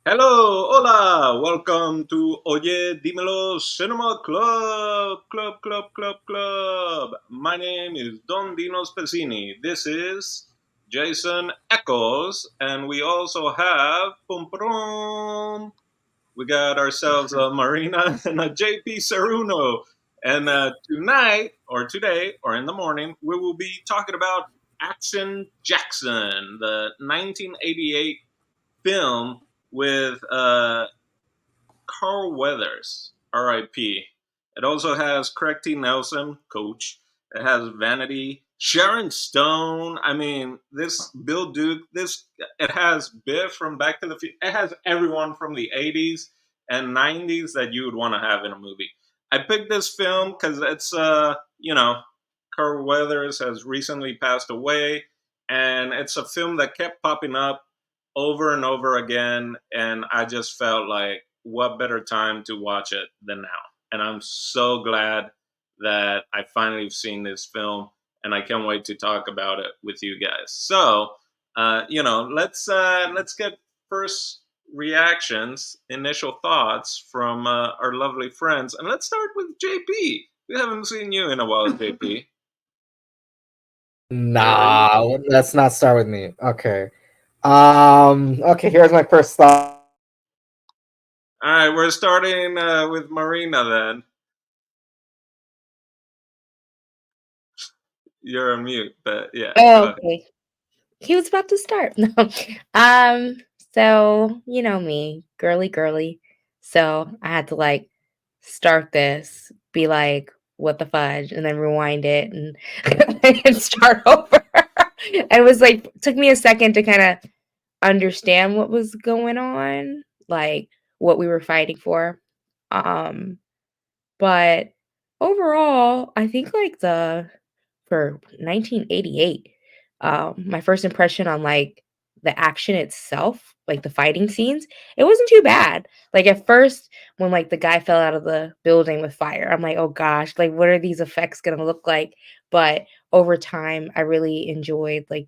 Hello, hola, welcome to Oye Cinema Club. My name is Don Dino Spezzini. This is Jason Eccles, and we also have pum pum. We got ourselves a Marina and a JP Saruno. And tonight, or today, or in the morning, we will be talking about Action Jackson, the 1988 film with Carl Weathers, R.I.P. It also has Craig T. Nelson, coach. It has Vanity, Sharon Stone. I mean, this Bill Duke. This it has Biff from Back to the Future. It has everyone from the '80s and '90s that you would want to have in a movie. I picked this film because it's Carl Weathers has recently passed away, and it's a film that kept popping up over and over again, and I just felt like what better time to watch it than now. And I'm so glad that I finally seen this film, and I can't wait to talk about it with you guys. So, let's get first reactions, initial thoughts from our lovely friends, and let's start with JP. We haven't seen you in a while, JP. Are you Nah, let's not start with me. Okay. Okay, here's my first thought. all right? We're starting with Marina. Then you're on mute, but yeah, go Oh, ahead. okay. He was about to start. No. Um, so you know me, girly girly. So I had to like start this, be like, what the fudge, and then rewind it and, and start over. It was like took me a second to kind of understand what was going on, like what we were fighting for. Um, but overall, I think like the for 1988. My first impression on like the action itself, like the fighting scenes, it wasn't too bad. Like at first, when like the guy fell out of the building with fire, I'm like, oh gosh, like what are these effects gonna look like? But over time, I really enjoyed like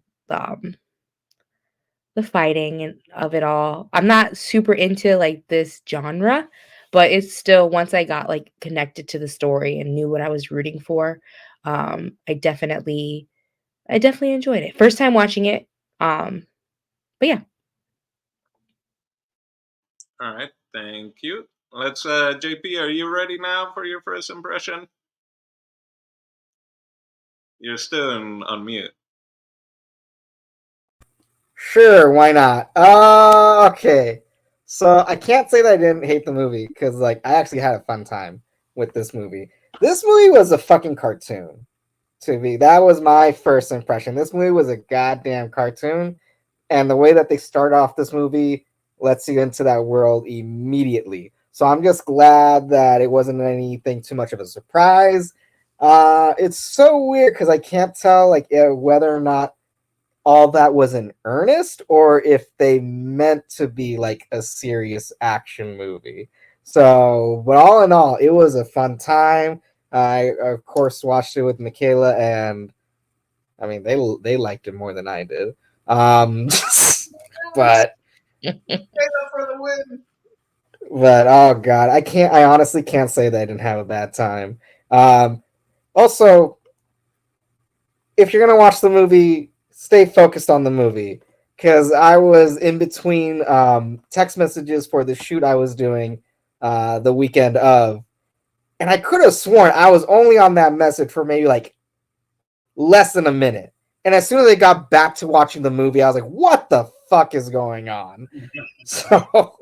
the fighting and of it all. I'm not super into like this genre, but it's still once I got like connected to the story and knew what I was rooting for, I definitely enjoyed it. First time watching it. But yeah. All right, thank you. Let's JP, are you ready now for your first impression? You're still on mute. Sure, why not? Okay. So I can't say that I didn't hate the movie because like I actually had a fun time with this movie. This movie was a fucking cartoon to me. That was my first impression. This movie was a goddamn cartoon, and the way that they start off this movie lets you into that world immediately. So I'm just glad that it wasn't anything too much of a surprise. It's so weird because I can't tell like whether or not all that was in earnest or if they meant to be like a serious action movie. So, but all in all, it was a fun time. I of course watched it with Michaela, and I mean they liked it more than I did. Um, but For the win. oh god, I can't. I honestly can't say that I didn't have a bad time. Also, if you're gonna watch the movie, stay focused on the movie because I was in between text messages for the shoot I was doing the weekend of, and I could have sworn I was only on that message for maybe like less than a minute. And as soon as I got back to watching the movie, I was like, "What the fuck is going on?" So,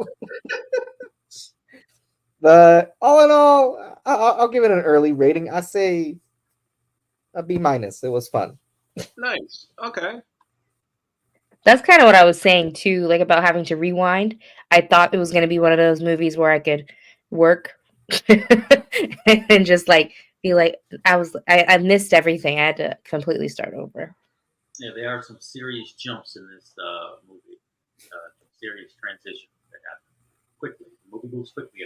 but all in all, I'll give it an early rating. I say a B minus. It was fun. Nice. Okay. That's kind of what I was saying too, like about having to rewind. I thought it was going to be one of those movies where I could work and just like be like, I missed everything. I had to completely start over. Yeah, there are some serious jumps in this movie, some serious transitions that happen quickly. The movie moves quickly.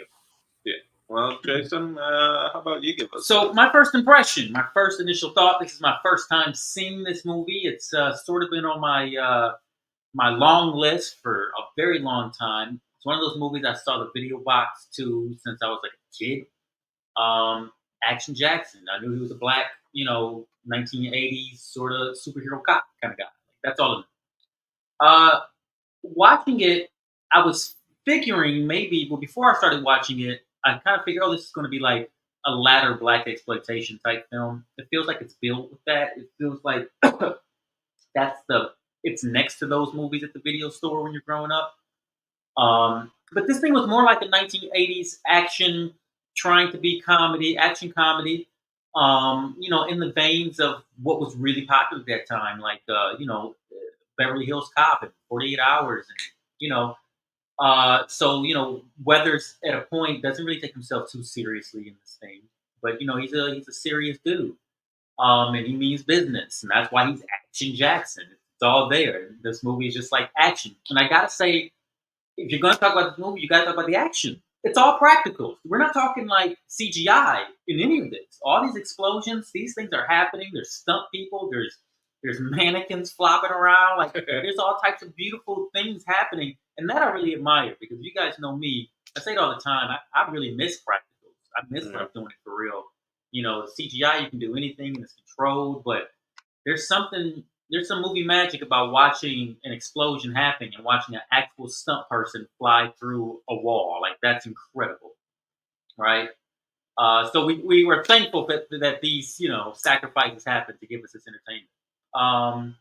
Yeah. Well, Jason, how about you give us? So, my first impression, my first initial thought. This is my first time seeing this movie. It's sort of been on my long list for a very long time. It's one of those movies I saw the video box to since I was like a kid. Action Jackson. I knew he was a black, 1980s sort of superhero cop kind of guy. Like, that's all. Uh, Watching it, I was figuring maybe, well, before I started watching it, I kind of figured, oh, this is going to be like a latter black exploitation type film. It feels like it's built with that. It feels like that's it's next to those movies at the video store when you're growing up. But this thing was more like a 1980s action, trying to be comedy, action comedy. In the veins of what was really popular at that time, like Beverly Hills Cop and 48 Hours, and you know, Weathers at a point doesn't really take himself too seriously in this thing, but he's a serious dude, and he means business, and that's why he's Action Jackson. It's all there. This movie is just like action, and I gotta say, if you're going to talk about this movie, you got to talk about the action. It's all practical. We're not talking like CGI in any of this. All these explosions, these things are happening. There's stunt people. There's mannequins flopping around. Like there's all types of beautiful things happening, and that I really admire because you guys know me. I say it all the time. I really miss practicals. I miss like doing it for real. CGI you can do anything and it's controlled, but there's something there's some movie magic about watching an explosion happen and watching an actual stunt person fly through a wall. Like that's incredible, right? So we were thankful that these sacrifices happened to give us this entertainment. Um,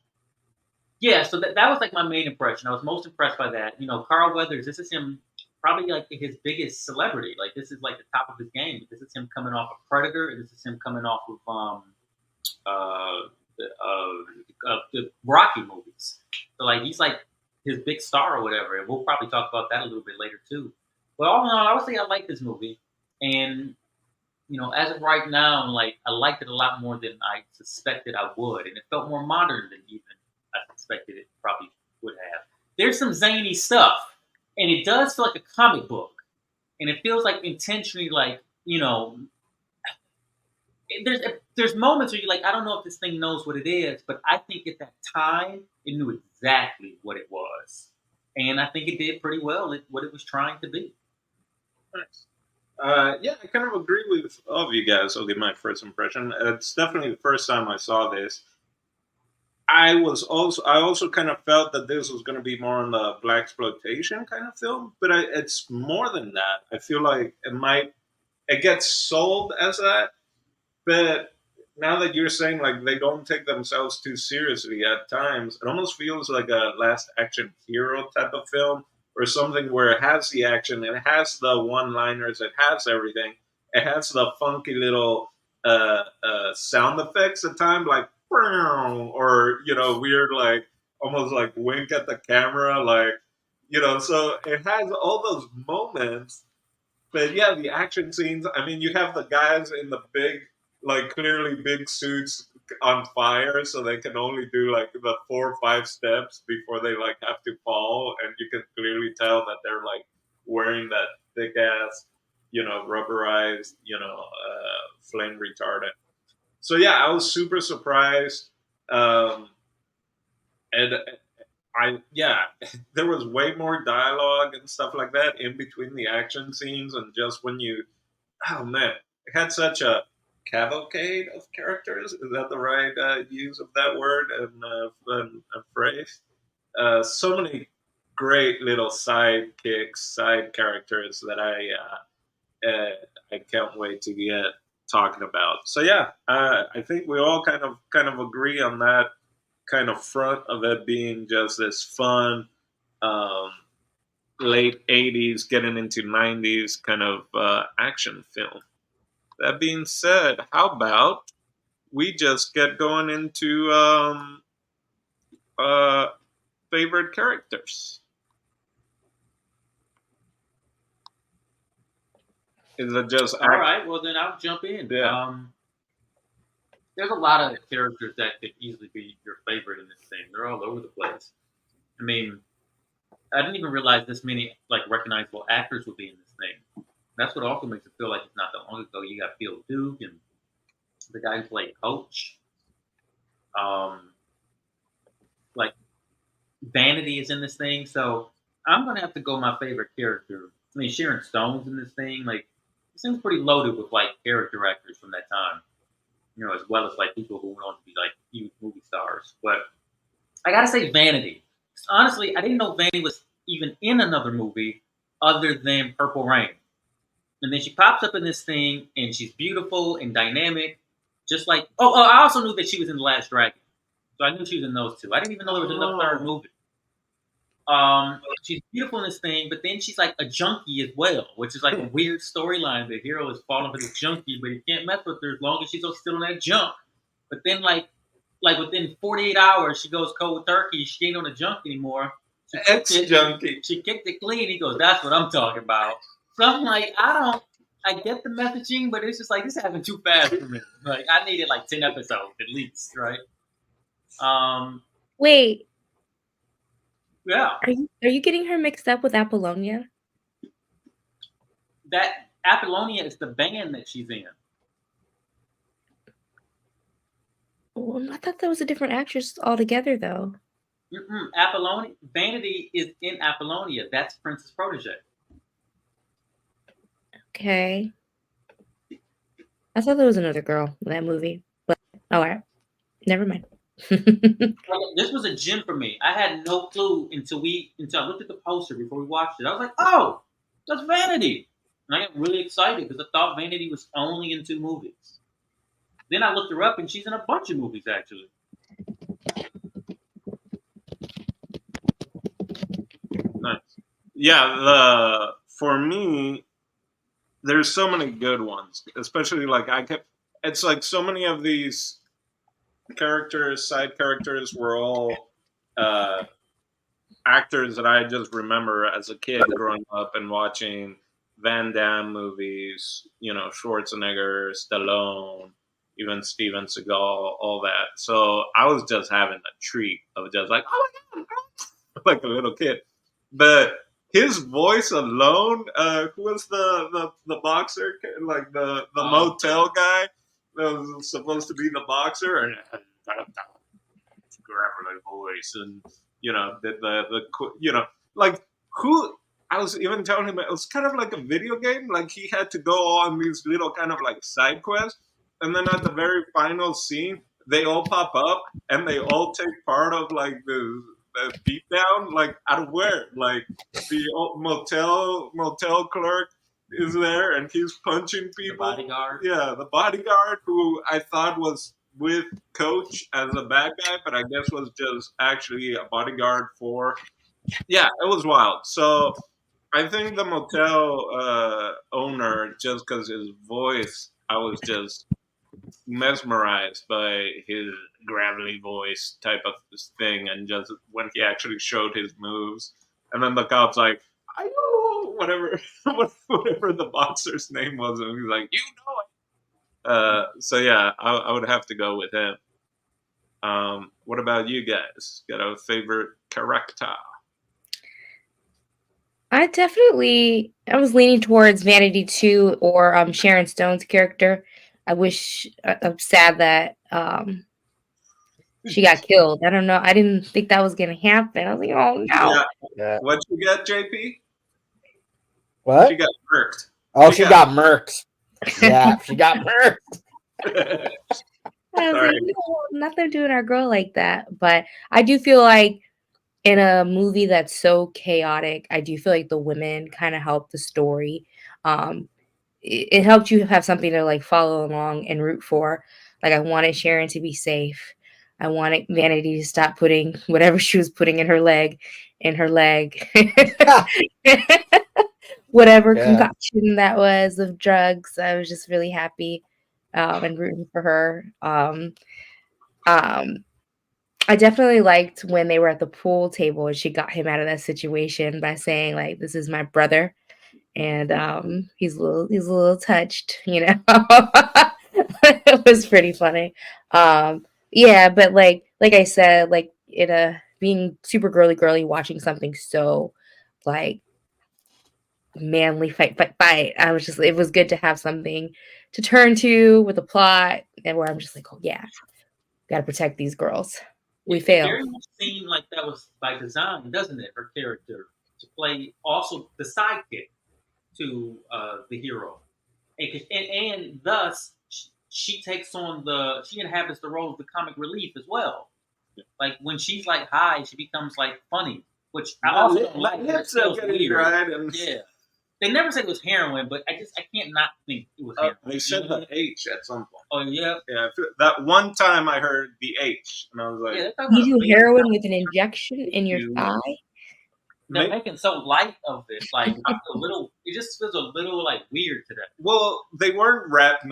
yeah, so that was like my main impression. I was most impressed by that. Carl Weathers. This is him probably like his biggest celebrity. Like this is like the top of his game. This is him coming off of Predator. And this is him coming off of the Rocky movies. So like he's like his big star or whatever, and we'll probably talk about that a little bit later too. But all in all, I would say I like this movie, and as of right now, like I liked it a lot more than I suspected I would, and it felt more modern than even I suspected it probably would have. There's some zany stuff, and it does feel like a comic book, and it feels like intentionally like there's moments where you're like, I don't know if this thing knows what it is, but I think at that time it knew exactly what it was, and I think it did pretty well at what it was trying to be. Nice. Yeah, I kind of agree with all of you guys. I'll give my first impression. It's definitely the first time I saw this. I also kind of felt that this was going to be more on the black exploitation kind of film, but it's more than that. I feel like it gets sold as that, but now that you're saying like they don't take themselves too seriously at times, it almost feels like a Last Action Hero type of film or something where it has the action, it has the one-liners, it has everything, it has the funky little sound effects at times, like or weird like almost like wink at the camera, like So it has all those moments, but yeah, the action scenes. I mean, you have the guys in the big, like clearly big suits on fire, so they can only do like the 4 or 5 steps before they like have to fall, and you can clearly tell that they're like wearing that thick ass, rubberized, flame retardant. So yeah, I was super surprised, and yeah, there was way more dialogue and stuff like that in between the action scenes, and just when you oh man, it had such a cavalcade of characters. Is that the right use of that word and phrase? So many great little sidekicks, side characters that I can't wait to get talking about. So yeah, I think we all kind of agree on that kind of front of it being just this fun. Um, Late 80s getting into 90s kind of action film. That being said, how about we just get going into uh, favorite characters? Is it just All right, well then I'll jump in. Yeah. There's a lot of characters that could easily be your favorite in this thing. They're all over the place. I mean, I didn't even realize this many like recognizable actors would be in this thing. That's what also makes it feel like it's not that long ago. You got Bill Duke and the guy who played Coach. Um, like Vanity is in this thing, so I'm gonna have to go my favorite character. I mean, Sharon Stone's in this thing. Like, it seems pretty loaded with like character actors from that time. As well as like people who went on to be like huge movie stars. But I gotta say, Vanity. Honestly, I didn't know Vanity was even in another movie other than Purple Rain. And then she pops up in this thing, and she's beautiful and dynamic, just like. Oh, I also knew that she was in The Last Dragon, so I knew she was in those two. I didn't even know there was a third Oh. movie. She's beautiful in this thing, but then she's like a junkie as well, which is like a weird storyline. The hero is falling for this junkie, but he can't mess with her as long as she's still on that junk. But then, like within 48 hours, she goes cold turkey. She ain't on the junk anymore. She kicked Ex it. junkie. She kicked it clean. He goes, "That's what I'm talking about." So I'm like, I get the messaging, but it's just like this happened too fast for me. Like I needed like 10 episodes at least, right? Wait, Yeah. are you getting her mixed up with Apollonia? That Apollonia is the band that she's in. Well, I thought that was a different actress altogether, though. Apollonia, Vanity is in Apollonia. That's Princess Protege. Okay. I thought there was another girl in that movie, but all right, never mind. This was a gem for me. I had no clue until I looked at the poster before we watched it. I was like, "Oh, that's Vanity," and I got really excited because I thought Vanity was only in 2 movies. Then I looked her up, and she's in a bunch of movies actually. Nice. Yeah, for me, there's so many good ones, especially like it's like so many of these side characters were all uh, actors that I just remember as a kid growing up and watching Van Damme movies, Schwarzenegger, Stallone, even Steven Seagal, all that. So I was just having a treat of just like, oh my god, like a little kid. But his voice alone, who was the boxer, like the motel guy that was supposed to be the boxer, and gravelly voice, and like who. I was even telling him it was kind of like a video game. Like he had to go on these little kind of like side quests, and then at the very final scene, they all pop up and they all take part of like the beatdown. Like out of where? Like the old motel clerk is there and he's punching The people. bodyguard. Yeah, the bodyguard who I thought was with Coach as a bad guy, but I guess was just actually a bodyguard for. Yeah, it was wild. So I think the motel owner, just because his voice, I was just mesmerized by his gravelly voice type of thing, and just when he actually showed his moves, and then the cop's like, "I know whatever, whatever the boxer's name was," and he's like, "You know it." So yeah, I would have to go with him. What about you guys? Got a favorite character? I was leaning towards Vanity 2 or Sharon Stone's character. I'm sad that she got killed. I don't know. I didn't think that was gonna happen. I was like, oh no. Yeah. Yeah. What you got, JP? What? She got murked. Oh, she got murked. Yeah, she got murked. I was Sorry. like, no, nothing doing our girl like that. But I do feel like in a movie that's so chaotic, I do feel like the women kind of help the story. It helped you have something to like follow along and root for. Like I wanted Sharon to be safe. I wanted Vanity to stop putting whatever she was putting in her leg. Whatever Yeah. concoction that was of drugs. I was just really happy and rooting for her. Um, I definitely liked when they were at the pool table and she got him out of that situation by saying like, "This is my brother," and he's a little touched, you know. It was pretty funny. Yeah, but like I said, like it being super girly watching something so like manly fight. It was good to have something to turn to with a plot and where I'm just like, oh yeah, gotta protect these girls. We It failed. very much seemed like that was by design, doesn't it? Her character to play play also the sidekick to the hero, and thus she takes on she inhabits the role of the comic relief as well. Like when she's like high, she becomes like funny, which I also don't like. It Lips are feels getting weird. right, and Yeah, they never said it was heroin, but I can't not think it was heroin. they said the H at some point. Oh yeah, Yeah, that one time I heard the H, and I was like, yeah. They're talking You about do heroin with an injection in your You- thigh? they're making so light of it. Like I feel a little. It just feels a little like weird today. well, they weren't wrapped.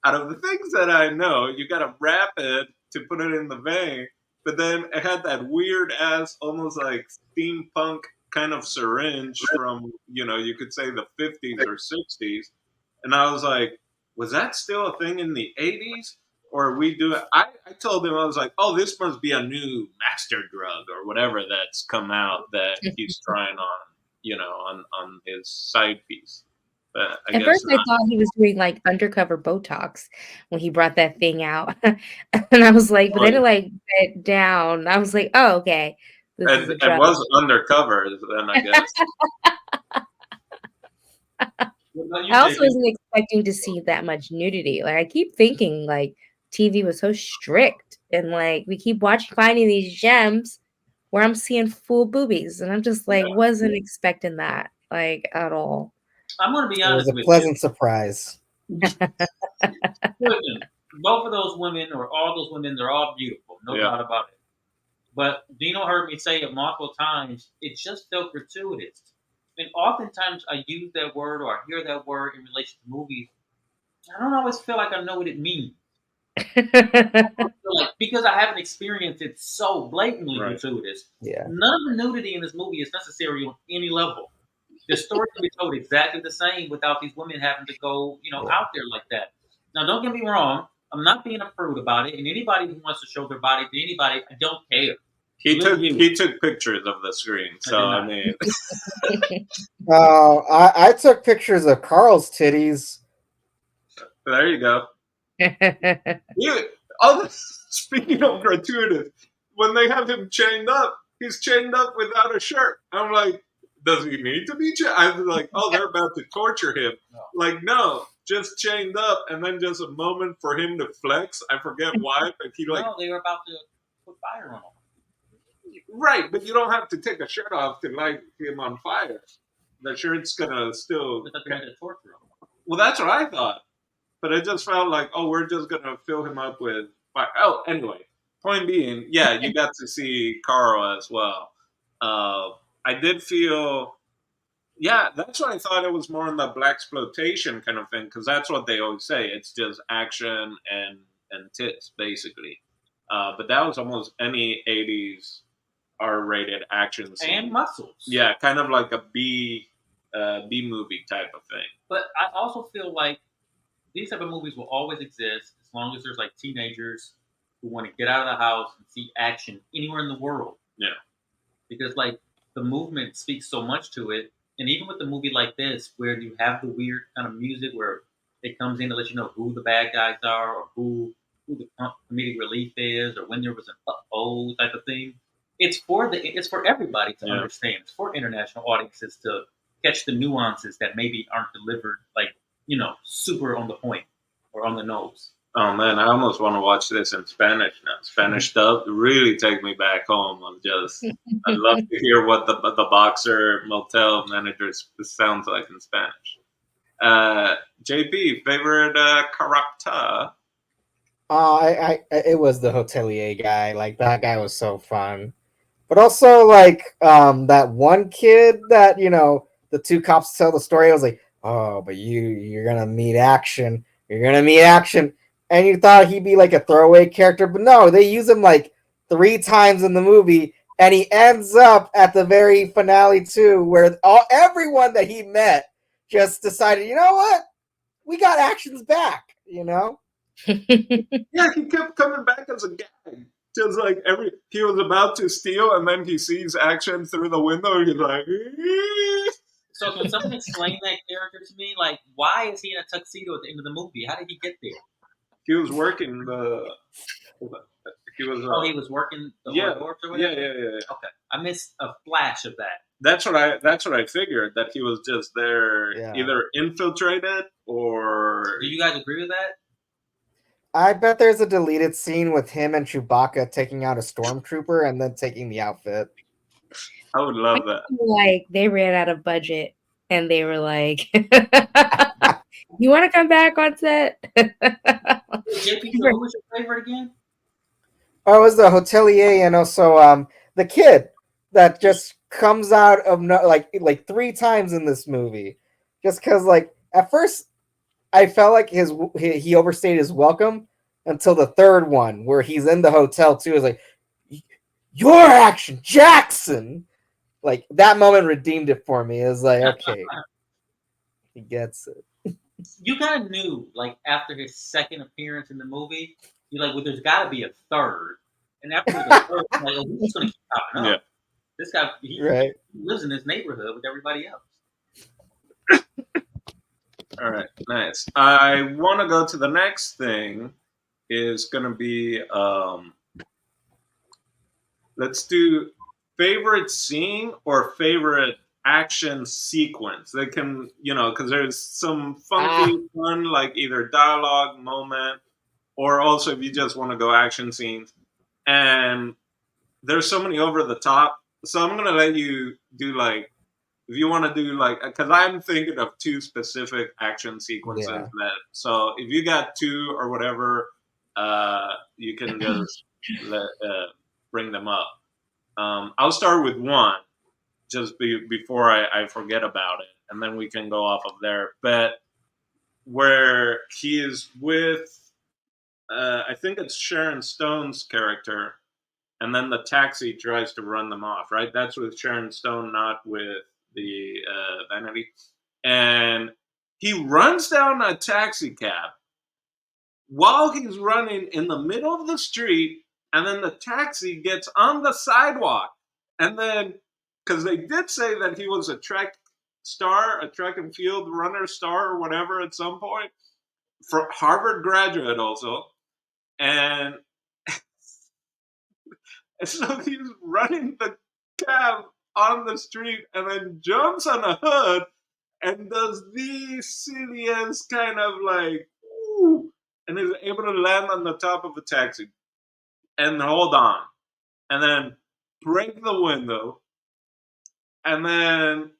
Out of the things that I know, you got to wrap it to put it in the vein, but then it had that weird ass, almost like steampunk kind of syringe from you could say the 50s or 60s, and I was like, was that still a thing in the 80s? Or we do it? I told him, I was like, oh, this must be a new master drug or whatever that's come out that he's trying on his side piece. But I At guess first, I not. thought he was doing like undercover Botox when he brought that thing out, and I was like, but then it like bent down. I was like, oh, okay, this is a And drug. was undercover, then I guess. What about you, I also JP? wasn't expecting to see that much nudity. Like I keep thinking, like TV was so strict, and like we keep finding these gems where I'm seeing full boobies, and I'm just like, wasn't expecting that like at all. I'm gonna be It was honest a with pleasant surprise. you. Listen, both of those women, or all those women, they're all beautiful, no Yeah. doubt about it. But Dino heard me say it multiple times. It just felt gratuitous, and oftentimes I use that word or I hear that word in relation to movies. I don't always feel like I know what it means. Like, because I haven't experienced it so blatantly Right. gratuitous. Yeah. None of the nudity in this movie is necessary on any level. The story can be told exactly the same without these women having to go, out there like that. Now, don't get me wrong. I'm not being a prude about it, and anybody who wants to show their body to anybody, I don't care. He took pictures of the screen, so I mean, I took pictures of Carl's titties. there you go. Speaking of gratuitous, when they have him chained up, he's chained up without a shirt. I'm like, does he need to be chained? I was like, oh, they're about to torture him. No. Like, no, just chained up, and then just a moment for him to flex. I forget why, but he like, No, they were about to put fire on him. right, but you don't have to take a shirt off to light him on fire. The shirt's gonna still. They thought they wanted to torture him. Well, that's what I thought. But it just felt like, oh, we're just gonna fill him up with fire. Oh, anyway. Point being, yeah, you got to see Carl as well. I did feel, yeah, that's why I thought it was more in the black exploitation kind of thing, because that's what they always say. It's just action and tits, basically. But that was almost any '80s R-rated action scene. And muscles. Yeah, kind of like a B movie type of thing. But I also feel like these type of movies will always exist as long as there's like teenagers who want to get out of the house and see action anywhere in the world. Yeah. Because like the movement speaks so much to it. And even with a movie like this, where you have the weird kind of music where it comes in to let you know who the bad guys are, or who the comedic relief is, or when there was an uh-oh type of thing. It's for everybody to understand. It's for international audiences to catch the nuances that maybe aren't delivered like, super on the point or on the nose. Oh man, I almost want to watch this in Spanish now. Spanish dub really take me back home. I'd love to hear what the boxer motel manager sounds like in Spanish. JP, favorite character? It was the hotelier guy. Like that guy was so fun. But also like that one kid that the two cops tell the story. I was like, oh, but you're gonna meet action. You're gonna meet action. And you thought he'd be like a throwaway character, but no, they use him like 3 times in the movie, and he ends up at the very finale too, where everyone that he met just decided, you know what, we got actions back. Yeah, he kept coming back as a gag. Just like he was about to steal, and then he sees action through the window, and he's like. So can someone explain that character to me? Like, why is he in a tuxedo at the end of the movie? How did he get there? He was working the. He was. He was working the yeah, hors d'oeuvres or whatever? Yeah. Okay, I missed a flash of that. That's what I figured, that he was just there, Yeah. either infiltrated or Do you guys agree with that? I bet there's a deleted scene with him and Chewbacca taking out a stormtrooper and then taking the outfit. I would love that. Like they ran out of budget and they were like, "You want to come back on set?" JP, so who was your favorite again? Oh, it was the hotelier and also the kid that just comes out of like three times in this movie, just because like at first I felt like he overstayed his welcome until the third one where he's in the hotel too. Is like your action, Jackson. Like that moment redeemed it for me. It was like okay, he gets it. You kind of knew, like after his second appearance in the movie, you're like, well, there's got to be a third. And after the third, I'm like, oh, he's just gonna keep popping Yeah. up. This guy, he Right. lives in this neighborhood with everybody else. All right, nice. I want to go to the next thing. Is going to be let's do favorite scene or favorite action sequence. They can, because there's some funky, fun, like either dialogue moment, or also if you just want to go action scenes. And there's so many over the top. So I'm gonna let you do like, if you want to do like, because I'm thinking of two specific action sequences Yeah. that. So if you got two or whatever, you can just bring them up. I'll start with one just before I forget about it, and then we can go off of there. But where he is with, I think it's Sharon Stone's character, and then the taxi tries to run them off. Right, that's with Sharon Stone, not with the Vanity. And he runs down a taxi cab while he's running in the middle of the street, and then the taxi gets on the sidewalk. And then, because they did say that he was a track star, a track and field runner star or whatever at some point, for Harvard graduate also. And so he's running the cab on the street and then jumps on a hood and does the silliest kind of like, ooh, and is able to land on the top of a taxi and hold on, and then break the window, and then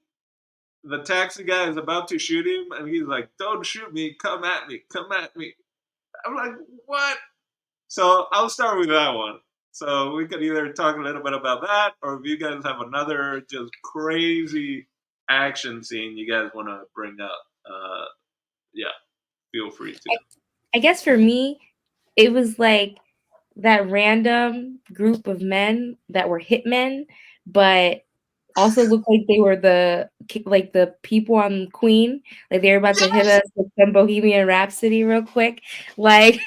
the taxi guy is about to shoot him, and he's like, "Don't shoot me, come at me, come at me." I'm like, "What?" So I'll start with that one. So we could either talk a little bit about that, or if you guys have another just crazy action scene you guys want to bring up, yeah, feel free to. I guess for me, it was like that random group of men that were hitmen, but also looked like they were the people on Queen, like they were about to hit us with some Bohemian Rhapsody real quick. Like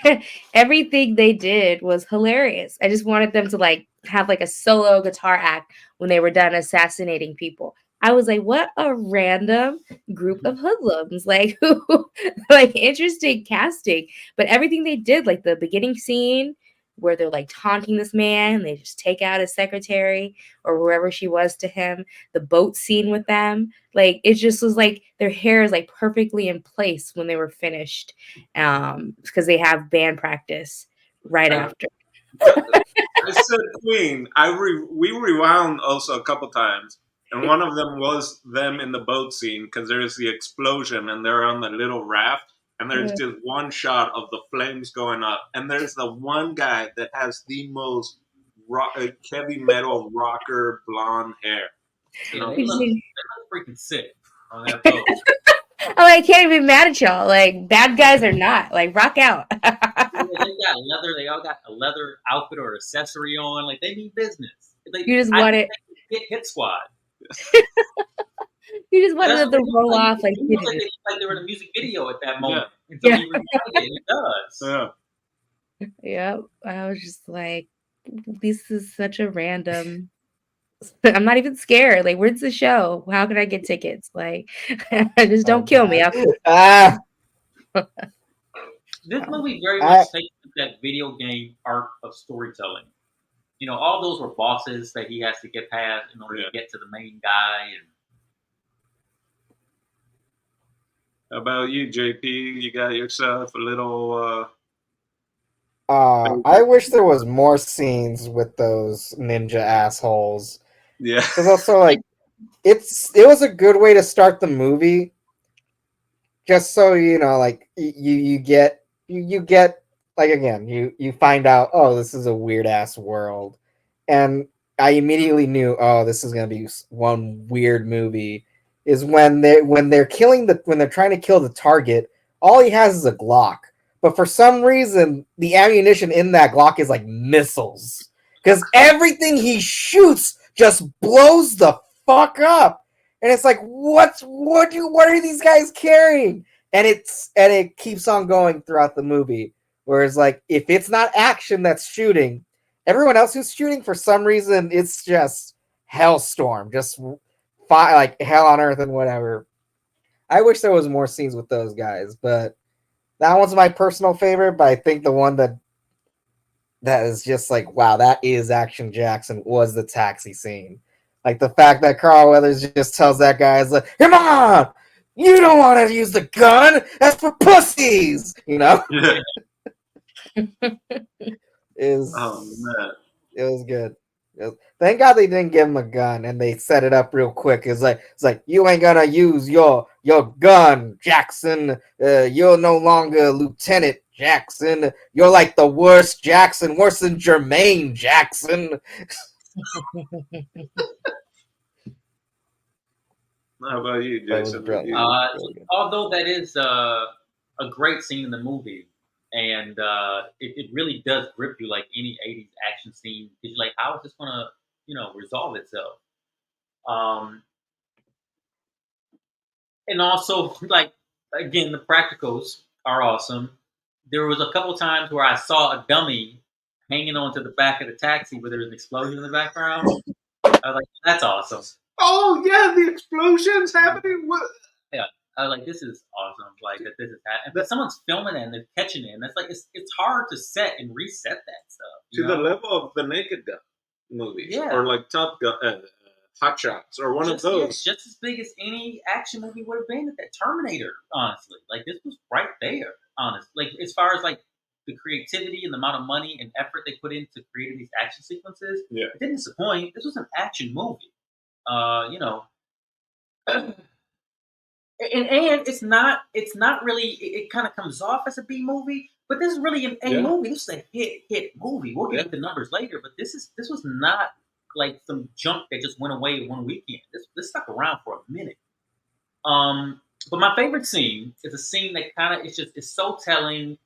everything they did was hilarious. I just wanted them to like have like a solo guitar act when they were done assassinating people. I was like, what a random group of hoodlums. Like who like interesting casting. But everything they did, like the beginning scene where they're like taunting this man and they just take out his secretary or whoever she was to him, the boat scene with them, like it just was like their hair is like perfectly in place when they were finished, because they have band practice right I, after. I said Queen. We rewound also a couple times, and one of them was them in the boat scene because there's the explosion and they're on the little raft, and there's just one shot of the flames going up, and there's the one guy that has the most heavy metal rocker blonde hair. Yeah, And they look freaking sick on that boat. Oh, I can't even be mad at y'all. Like bad guys or not, like rock out. Yeah, they got leather. They all got a leather outfit or accessory on. Like they mean business. Like, You just I want think it. they could hit squad. You just wanted That's them what to they look roll like. off like You know that they look like they were in a music video at that moment until Yeah. he reminded it. He does. yeah. Yeah. I was just like, this is such a random. I'm not even scared. Like, where's the show? How can I get tickets? Like, just Oh don't kill me. God. This movie very much I takes that video game art of storytelling all those were bosses that he has to get past in order to get to the main guy. And How about you, JP? You got yourself a little. I wish there was more scenes with those ninja assholes. Yeah. Because also, like, it was a good way to start the movie. Just so like you get like, again, you find out, oh, this is a weird ass world, and I immediately knew, oh, this is gonna be one weird movie. Is when they're trying to kill the target, all he has is a Glock, but for some reason the ammunition in that Glock is like missiles, because everything he shoots just blows the fuck up. And it's like, what are these guys carrying? And it keeps on going throughout the movie. Whereas, like, if it's not action that's shooting, everyone else who's shooting, for some reason, it's just hellstorm, just like hell on earth and whatever. I wish there was more scenes with those guys, but that one's my personal favorite. But I think the one that is just like, wow, that is Action Jackson, was the taxi scene. Like, the fact that Carl Weathers just tells that guy, is like, come on, you don't want to use the gun, that's for pussies, is Oh man. It was good. Thank God they didn't give him a gun and they set it up real quick. It's like you ain't gonna use your gun, Jackson. You're no longer Lieutenant Jackson. You're like the worst Jackson, worse than Jermaine Jackson. How about you, Jason? although that is a great scene in the movie, and it really does grip you like any '80s action scene. Because you're like, how is this gonna resolve itself? And also, like, again, the practicals are awesome. There was a couple times where I saw a dummy hanging onto the back of the taxi where there was an explosion in the background. I was like, that's awesome. Oh yeah, the explosions happening. What? Yeah, I was like, this is awesome. Like, that this is happening. But someone's filming it and they're catching it, and that's like, it's hard to set and reset that stuff. To the level of the Naked Gun movies, Yeah. or like Top Gun, Hot Shots, or one of those. Just as big as any action movie would have been at that Terminator. Honestly, like, this was right there. Honestly, like, as far as like the creativity and the amount of money and effort they put into creating these action sequences, Yeah. it didn't disappoint. This was an action movie. And it's not really, it kind of comes off as a B movie, but this is really an A movie. This is a hit movie. We'll get into numbers later, but this was not like some junk that just went away in one weekend. This stuck around for a minute. But my favorite scene is a scene that kind of, it's so telling,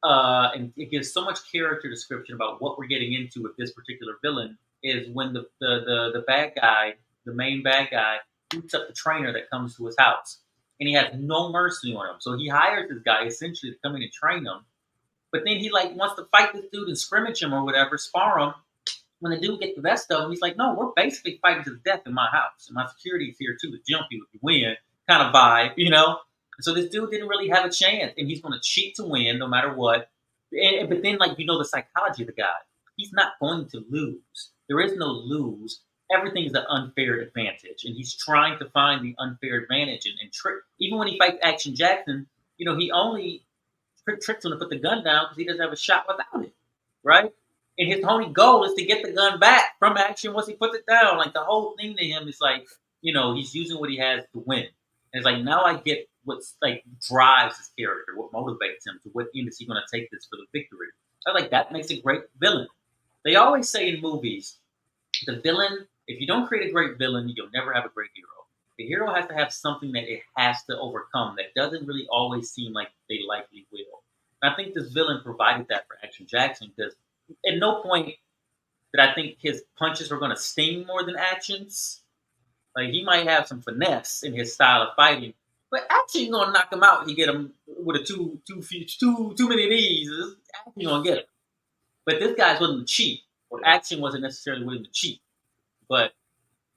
and it gives so much character description about what we're getting into with this particular villain. Is when the bad guy, the main bad guy, shoots up the trainer that comes to his house, and he has no mercy on him. So he hires this guy essentially to come in and train him. But then he like wants to fight this dude and scrimmage him or whatever, spar him. When the dude gets the best of him, he's like, "No, we're basically fighting to the death in my house, and my security's here too to jump you if you win," kind of vibe. So this dude didn't really have a chance, and he's going to cheat to win no matter what. But then, like, the psychology of the guy, he's not going to lose. There is no lose. Everything is an unfair advantage, and he's trying to find the unfair advantage and trick. Even when he fights Action Jackson, he only tricks him to put the gun down because he doesn't have a shot without it, right? And his only goal is to get the gun back from Action once he puts it down. Like, the whole thing to him is like, he's using what he has to win. And it's like, now I get what's like drives his character, what motivates him, to what end is he going to take this for the victory. I was like, that makes a great villain. They always say in movies, the villain, if you don't create a great villain, you'll never have a great hero. The hero has to have something that it has to overcome that doesn't really always seem like they likely will. And I think this villain provided that for Action Jackson, because at no point did I think his punches were going to sting more than Action's. Like, he might have some finesse in his style of fighting, but Action gonna knock him out. He get him with a too many knees. Action gonna get him. But this guy's willing to cheat. Or Action wasn't necessarily willing to cheat. But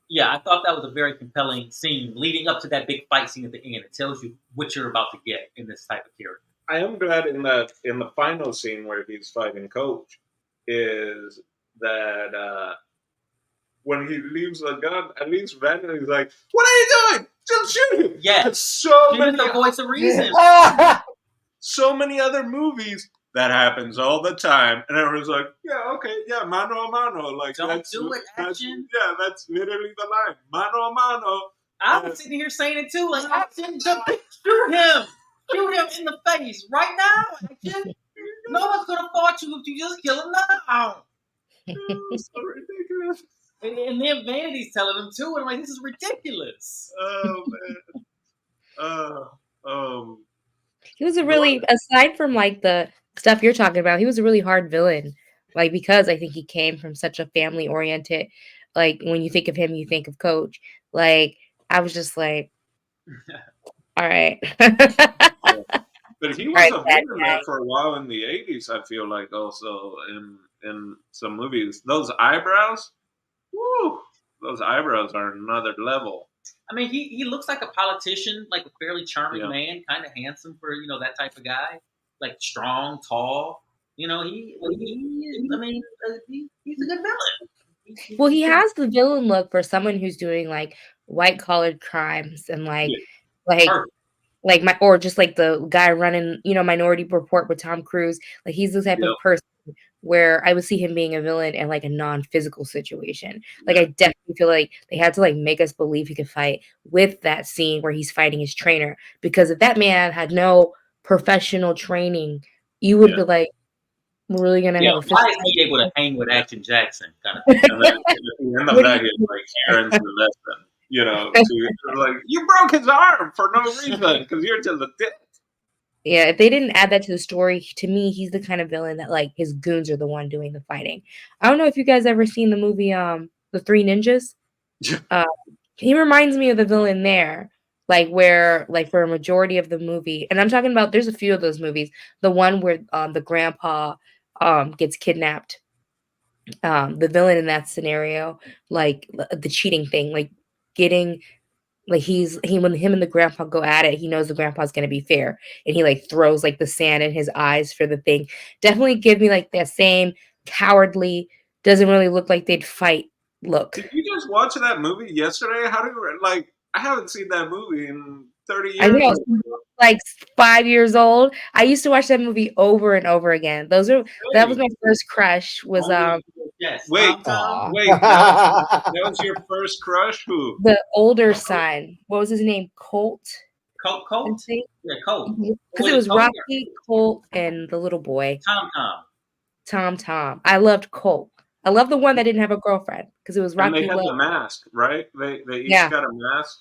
yeah, I thought that was a very compelling scene leading up to that big fight scene at the end. It tells you what you're about to get in this type of character. I am glad in the final scene where he's fighting Coach is that when he leaves the gun, at least Vanity is like, "What are you doing? Just shoot him!" Yes. And so She is many, the voice of reason. so many other movies that happens all the time, and everyone's like, "Yeah, okay, yeah, mano a mano." Like, Don't do it, that's action. yeah, that's literally the line, mano a mano. I was sitting here saying it too, like, action, shoot him! Shoot him in the face right now, action! No one's gonna fault you if you just kill him now. So ridiculous. And then Vanity's telling him too, and I'm like, this is ridiculous. Oh man. He was a really, aside from like the stuff you're talking about, he was a really hard villain. Like, because I think he came from such a family oriented, like when you think of him, you think of Coach. Like, I was just like, all right. But he All was right, a bad villain guy. there for a while in the '80s. I feel like also in some movies, those eyebrows, woo, those eyebrows are another level. I mean, he looks like a politician, like a fairly charming Yeah. man, kind of handsome for that type of guy, like strong, tall. He's a good villain. Well, he has the villain look for someone who's doing like white collared crimes and like, Yeah. like Perfect. like or just like the guy running, Minority Report with Tom Cruise. Like, he's the type Yep. of person where I would see him being a villain in like a non-physical situation. Like, Yeah. I definitely feel like they had to like make us believe he could fight with that scene where he's fighting his trainer. Because if that man had no professional training, you would be like, we're really gonna Yeah, have a fist why is he able to hang with Action Jackson? Kind of thing. And then at the end of What do that, you it's like Aaron's the lesson. Like, you broke his arm for no reason because you're just a dick. Yeah, if they didn't add that to the story, to me, he's the kind of villain that like his goons are the one doing the fighting. I don't know if you guys ever seen the movie The Three Ninjas. He reminds me of the villain there, like where like for a majority of the movie, and I'm talking about there's a few of those movies. The one where the grandpa gets kidnapped. The villain in that scenario, like the cheating thing, like getting like when him and the grandpa go at it, he knows the grandpa's gonna be fair, and he like throws like the sand in his eyes for the thing. Definitely give me like that same cowardly, doesn't really look like they'd fight look. Did you just watch that movie yesterday? How do you like? I haven't seen that movie in 30 I years. know, like 5 years old. I used to watch that movie over and over again. That was my first crush. Was Yes. Wait, Aw. that was your first crush? Who? the older son. What was his name? Colt. I Colt? think. Yeah, Colt. Because it Was was Colt or Rocky, Colt, and the little boy. Tom? Tom. I loved Colt. I love the one that didn't have a girlfriend because it was And they Rocky had Love. the mask, right? They each Yeah. got a mask.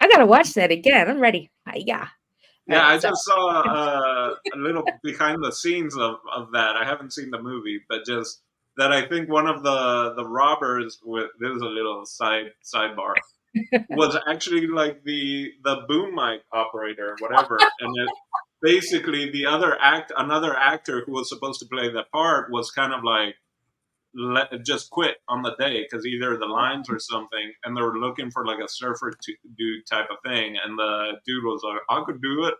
I gotta watch that again. I'm ready. Yeah. Yeah, Alright, I so just saw a little behind the scenes of that. I haven't seen the movie, but just that I think one of the robbers with this is a little sidebar was actually like the boom mic operator, whatever, and it basically another actor who was supposed to play the part was kind of like just quit on the day because either the lines or something, and they were looking for like a surfer dude type of thing, and the dude was like, "I could do it,"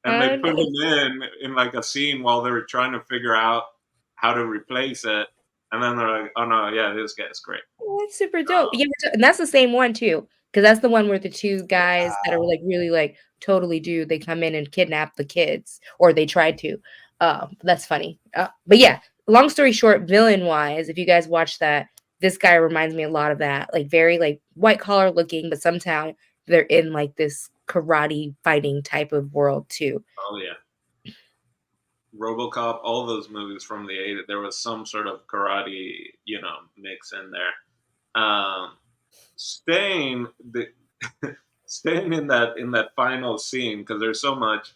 and they put him in like a scene while they were trying to figure out how to replace it, and then they're like, "Oh no, yeah, this guy's great." Oh, that's super dope. Yeah, and that's the same one too, because that's the one where the two guys that are like really like totally dude, they come in and kidnap the kids, or they tried to. That's funny. But yeah, long story short, villain wise, if you guys watch that, this guy reminds me a lot of that, like very like white collar looking, but somehow they're in like this karate fighting type of world too. Oh yeah, RoboCop, all those movies from the '80s, there was some sort of karate, mix in there. Staying the staying in that final scene because there's so much.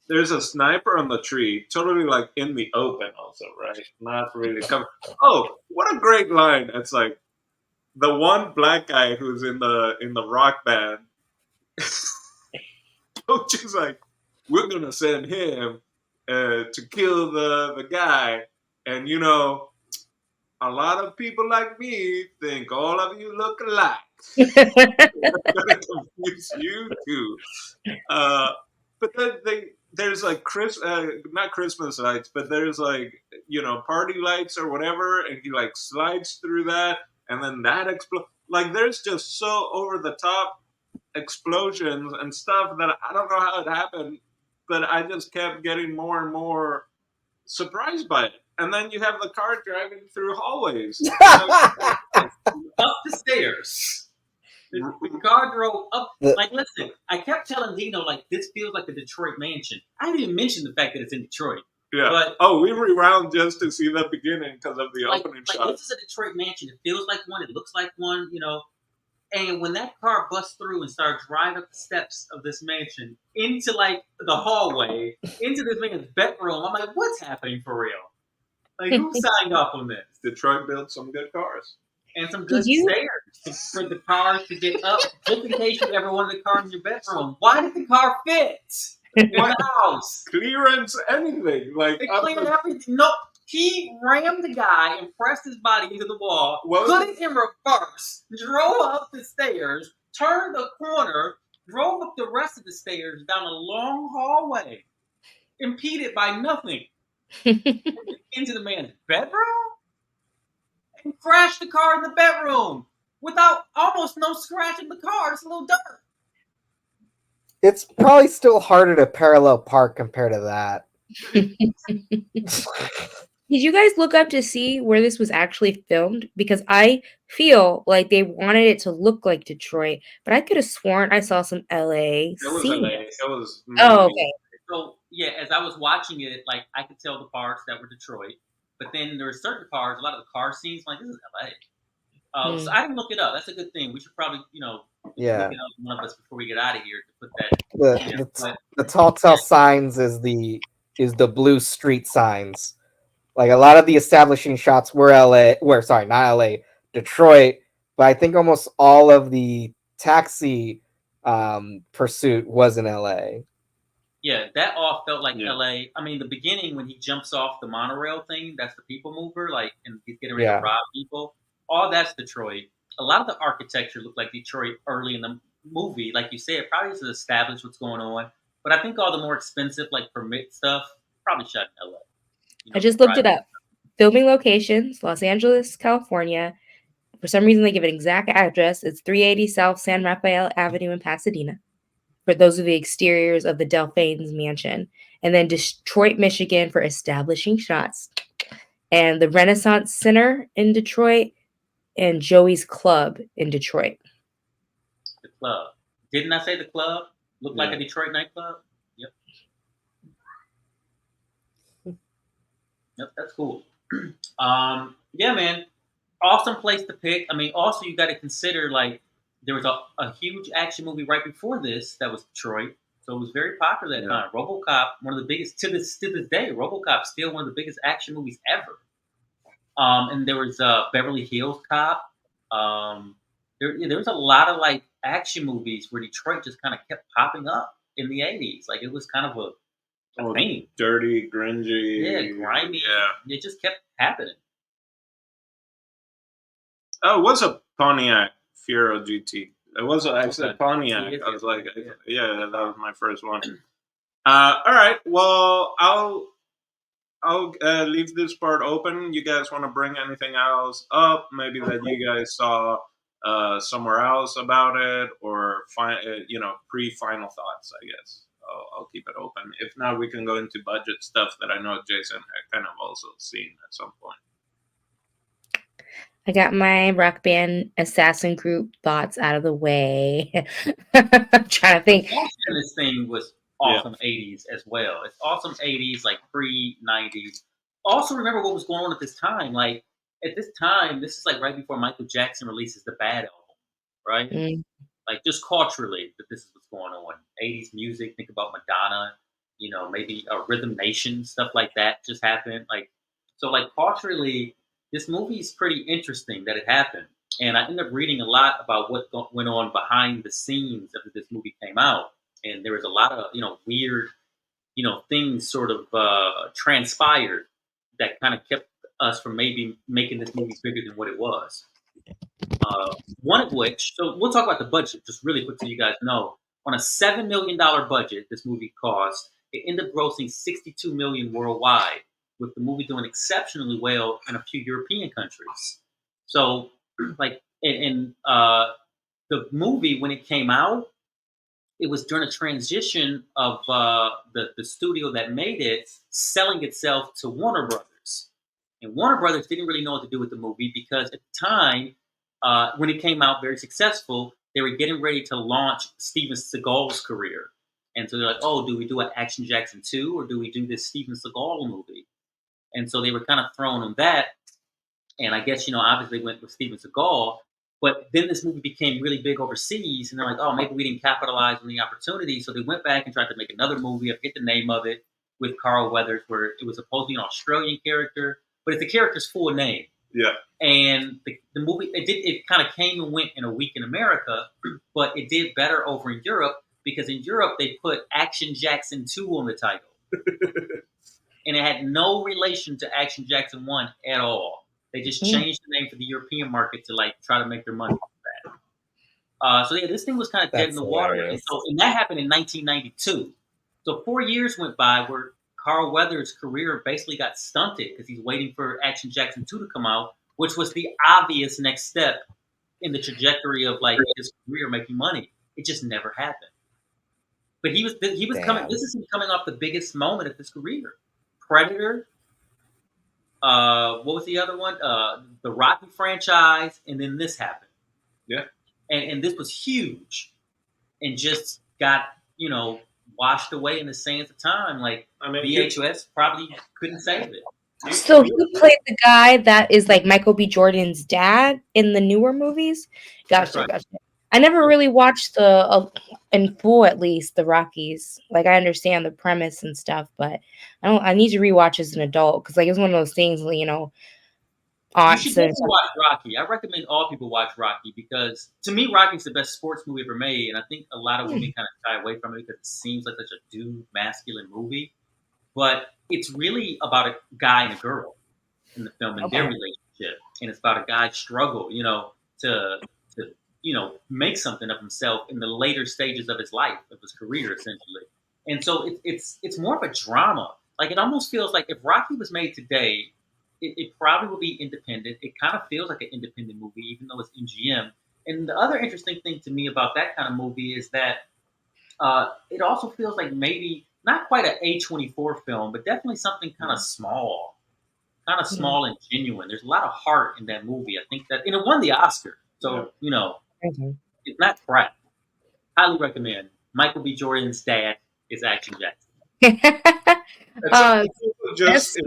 There's a sniper on the tree, totally like in the open, also, right? Not really come. Oh, what a great line! It's like the one black guy who's in the rock band. Coach is like, we're gonna send him to kill the guy, and a lot of people like me think all of you look alike. I'm gonna confuse you too. But then there's like not Christmas lights, but there's like party lights or whatever, and he like slides through that, and then that explodes. Like there's just so over the top explosions and stuff that I don't know how it happened, but I just kept getting more and more surprised by it. And then you have the car driving through hallways. Up the stairs. The car drove up. Like, listen, I kept telling Dino, like, this feels like a Detroit mansion. I didn't even mention the fact that it's in Detroit. Yeah. But we rewound just to see the beginning because of the opening shot. This is a Detroit mansion. It feels like one. It looks like one, And when that car busts through and starts driving up the steps of this mansion into, like, the hallway, into this man's bedroom, I'm like, what's happening for real? Like, who signed off on this? Detroit built some good cars. And some good stairs for the cars to get up, just in case you ever wanted a car in your bedroom. Why did the car fit in the house? Clearance anything. Like it cleared everything. No, he rammed the guy and pressed his body into the wall, put it in reverse, drove up the stairs, turned the corner, drove up the rest of the stairs down a long hallway, impeded by nothing, into the man's bedroom? And crashed the car in the bedroom without almost no scratch in the car. It's a little dirt. It's probably still harder to parallel park compared to that. Did you guys look up to see where this was actually filmed? Because I feel like they wanted it to look like Detroit, but I could have sworn I saw some LA scenes. It was okay. So yeah, as I was watching it, like I could tell the parts that were Detroit, but then there were certain parts, a lot of the car scenes, like this is LA. So I didn't look it up. That's a good thing. We should probably, look it up, one of us, before we get out of here, to put that. The telltale signs is the blue street signs. Like a lot of the establishing shots were not LA, Detroit, but I think almost all of the taxi pursuit was in LA. Yeah, that all felt like LA. I mean, the beginning when he jumps off the monorail thing, that's the people mover, like, and he's getting ready to rob people. All that's Detroit. A lot of the architecture looked like Detroit early in the movie. Like you said, probably just to establish what's going on. But I think all the more expensive, like permit stuff, probably shot in LA. I just looked it up. Filming locations, Los Angeles, California. For some reason, they give an exact address. It's 380 South San Rafael Avenue in Pasadena. For those are the exteriors of the Delphine's mansion. And then Detroit, Michigan for establishing shots. And the Renaissance Center in Detroit and Joey's Club in Detroit. The club. Didn't I say the club looked like a Detroit nightclub? Yep. Yep, that's cool. Yeah, man. Awesome place to pick. I mean, also you got to consider, like, there was a huge action movie right before this that was Detroit, so it was very popular at that time. RoboCop, one of the biggest to this day. RoboCop's still one of the biggest action movies ever. And there was Beverly Hills Cop. There was a lot of like action movies where Detroit just kind of kept popping up in the '80s. Like it was kind of a thing. Dirty, grungy, grimy. Yeah, it just kept happening. Oh, it was a Pontiac Fiero GT. It was actually a Pontiac. I was like, that was my first one. All right. Well, I'll leave this part open. You guys want to bring anything else up? Maybe that you guys saw somewhere else about it, or pre-final thoughts. I guess I'll keep it open. If not, we can go into budget stuff that I know Jason had kind of also seen at some point. I got my Rock Band Assassin Group thoughts out of the way. I'm trying to think. This thing was awesome 80s as well. It's awesome 80s, like pre-90s. Also remember what was going on at this time. Like at this time, this is like right before Michael Jackson releases the Bad album, right? Like just culturally, that this is what's going on. 80s music, think about Madonna, maybe Rhythm Nation, stuff like that just happened. Like, so like culturally, this movie is pretty interesting that it happened. And I ended up reading a lot about what went on behind the scenes after this movie came out. And there was a lot of, weird, things sort of transpired that kind of kept us from maybe making this movie bigger than what it was. One of which, so we'll talk about the budget just really quick so you guys know. On a $7 million budget, this movie cost, It ended up grossing 62 million worldwide, with the movie doing exceptionally well in a few European countries. So, like, the movie when it came out, it was during a transition of the studio that made it selling itself to Warner Brothers. And Warner Brothers didn't really know what to do with the movie because at the time, when it came out very successful, they were getting ready to launch Steven Seagal's career. And so they're like, oh, do we do an Action Jackson 2 or do we do this Steven Seagal movie? And so they were kind of throwing on that. And I guess, obviously went with Steven Seagal. But then this movie became really big overseas, and they're like, oh, maybe we didn't capitalize on the opportunity. So they went back and tried to make another movie. I forget the name of it, with Carl Weathers, where it was supposed to be an Australian character, but it's the character's full name. Yeah. And the movie, it kind of came and went in a week in America, but it did better over in Europe because in Europe they put Action Jackson 2 on the title. And it had no relation to Action Jackson 1 at all. They just changed the name for the European market to try to make their money off that. So yeah, this thing was kind of dead in the water, and that happened in 1992. So 4 years went by where Carl Weathers' career basically got stunted because he's waiting for Action Jackson 2 to come out, which was the obvious next step in the trajectory of his career making money. It just never happened. But he was coming. This is him coming off the biggest moment of his career. Predator. What was the other one? The Rocky franchise, and then this happened. Yeah. And this was huge, and just got washed away in the sands of time. VHS probably couldn't save it. So he played the guy that is like Michael B. Jordan's dad in the newer movies. Gotcha. I never really watched in full, at least the Rockies. I understand the premise and stuff, but I need to rewatch as an adult because it's one of those things, You should definitely watch Rocky. I recommend all people watch Rocky because to me, Rocky's the best sports movie ever made, and I think a lot of women kind of shy away from it because it seems like such a dude masculine movie. But it's really about a guy and a girl in the film and their relationship, and it's about a guy's struggle, to make something of himself in the later stages of his life, of his career, essentially. And so it's more of a drama. It almost feels like if Rocky was made today, it probably would be independent. It kind of feels like an independent movie, even though it's MGM. And the other interesting thing to me about that kind of movie is that it also feels like maybe not quite an A24 film, but definitely something kind of small and genuine. There's a lot of heart in that movie. I think that, and it won the Oscar. So, it's not crap. Highly recommend. Michael B. Jordan's dad is Action Jackson. Just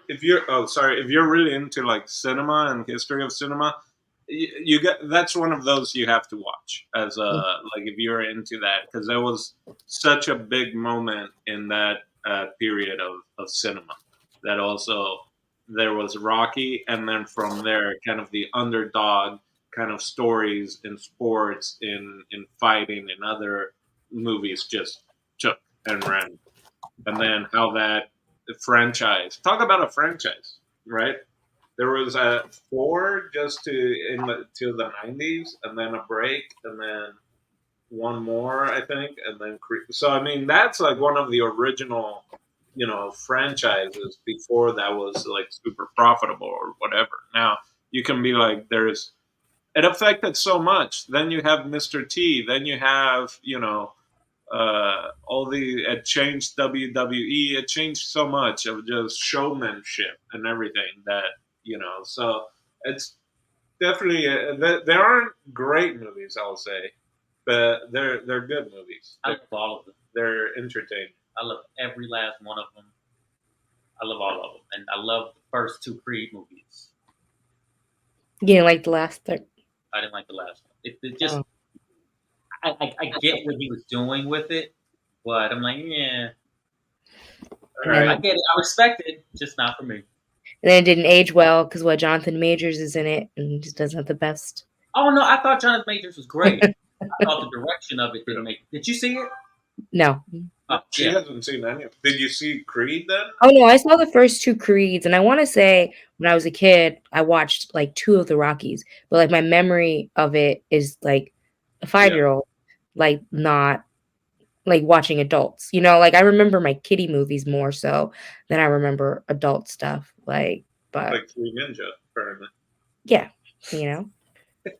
if you're really into cinema and history of cinema, you get that's one of those you have to watch as if you're into that, because there was such a big moment in that period of cinema that also there was Rocky, and then from there kind of the underdog kind of stories in sports, in fighting, and other movies just took and ran. And then how that franchise, talk about a franchise, right? There was a 4 just till the 90s, and then a break, and then one more, I think, and then so I mean that's one of the original, franchises before that was super profitable or whatever. Now you can be it affected so much. Then you have Mr. T. Then you have it changed WWE. It changed so much of just showmanship and everything that So it's definitely there aren't great movies, I'll say, but they're good movies. I love all of them. They're entertaining. I love every last one of them. I love all of them, and I love the first 2 Creed movies. You didn't like the last 3? I didn't like the last one. It just I get what he was doing with it, but I'm like, yeah. All right. I get it. I respect it, just not for me. And then it didn't age well because Jonathan Majors is in it and just doesn't have the best. Oh no, I thought Jonathan Majors was great. I thought the direction of it didn't make. Did you see it? No. She hasn't seen any. Did you see Creed then? Oh no, I saw the first 2 Creeds, and I want to say when I was a kid, I watched 2 of the Rockies, but my memory of it is a 5-year-old, not like watching adults. You know, like I remember my kiddie movies more so than I remember adult stuff. Like, but Like Three Ninja, apparently. yeah, you know.